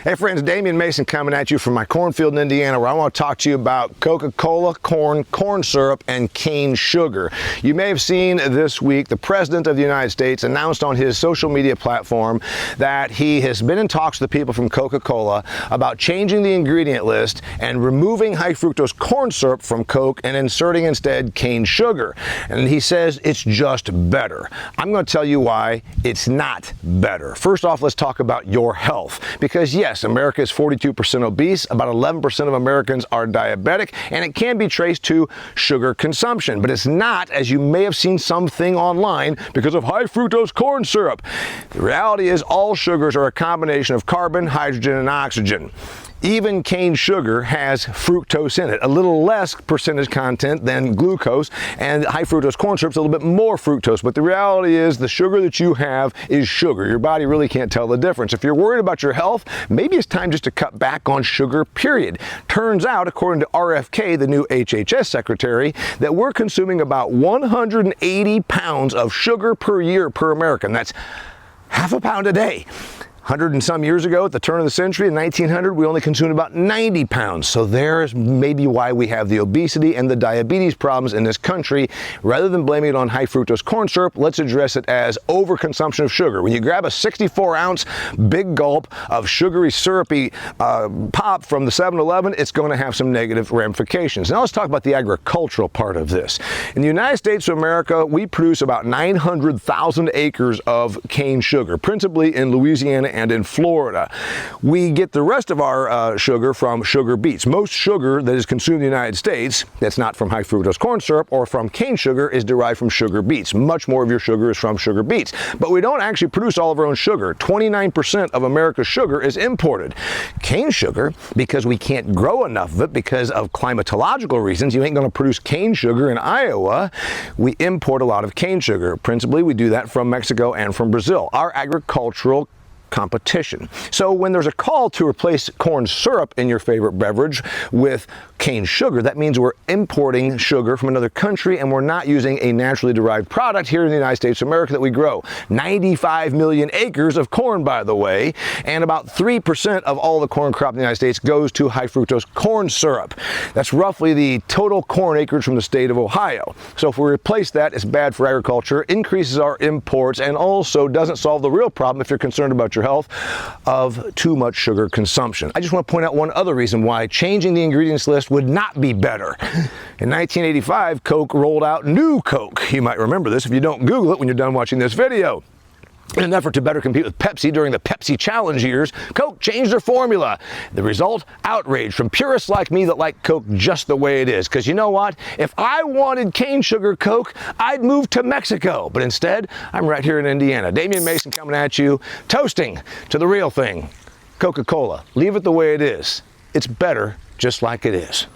Hey friends, Damian Mason coming at you from my cornfield in Indiana, where I want to talk to you about Coca-Cola, corn syrup, and cane sugar. You may have seen this week the President of the United States announced on his social media platform that he has been in talks with the people from Coca-Cola about changing the ingredient list and removing high fructose corn syrup from Coke and inserting instead cane sugar. And he says it's just better. I'm going to tell you why it's not better. First off, let's talk about your health. Because yes, America is 42% obese, about 11% of Americans are diabetic, and it can be traced to sugar consumption. But it's not, as you may have seen something online, because of high fructose corn syrup. The reality is all sugars are a combination of carbon, hydrogen, and oxygen. Even cane sugar has fructose in it, a little less percentage content than glucose, and high fructose corn syrup is a little bit more fructose. But the reality is the sugar that you have is sugar. Your body really can't tell the difference. If you're worried about your health, maybe it's time just to cut back on sugar, period. Turns out, according to RFK, the new HHS secretary, that we're consuming about 180 pounds of sugar per year per American. That's half a pound a day. 100 and some years ago, at the turn of the century, in 1900, we only consumed about 90 pounds. So there's maybe why we have the obesity and the diabetes problems in this country. Rather than blaming it on high fructose corn syrup, let's address it as overconsumption of sugar. When you grab a 64-ounce big gulp of sugary, syrupy pop from the 7-Eleven, it's going to have some negative ramifications. Now let's talk about the agricultural part of this. In the United States of America, we produce about 900,000 acres of cane sugar, principally in Louisiana and in Florida. We get the rest of our sugar from sugar beets. Most sugar that is consumed in the United States that's not from high fructose corn syrup or from cane sugar is derived from sugar beets. Much more of your sugar is from sugar beets. But we don't actually produce all of our own sugar. 29% of America's sugar is imported. Cane sugar, because we can't grow enough of it because of climatological reasons, you ain't going to produce cane sugar in Iowa. We import a lot of cane sugar. Principally, we do that from Mexico and from Brazil. Our agricultural competition. So when there's a call to replace corn syrup in your favorite beverage with cane sugar, that means we're importing sugar from another country and we're not using a naturally derived product here in the United States of America that we grow. 95 million acres of corn, by the way, and about 3% of all the corn crop in the United States goes to high fructose corn syrup. That's roughly the total corn acreage from the state of Ohio. So if we replace that, it's bad for agriculture, increases our imports, and also doesn't solve the real problem if you're concerned about your health of too much sugar consumption. I just want to point out one other reason why changing the ingredients list would not be better. In 1985, Coke rolled out New Coke. You might remember this if you don't Google it when you're done watching this video. In an effort to better compete with Pepsi during the Pepsi Challenge years, Coke changed their formula. The result? Outrage from purists like me that like Coke just the way it is. Because you know what? If I wanted cane sugar Coke, I'd move to Mexico. But instead, I'm right here in Indiana. Damian Mason coming at you, toasting to the real thing. Coca-Cola. Leave it the way it is. It's better just like it is.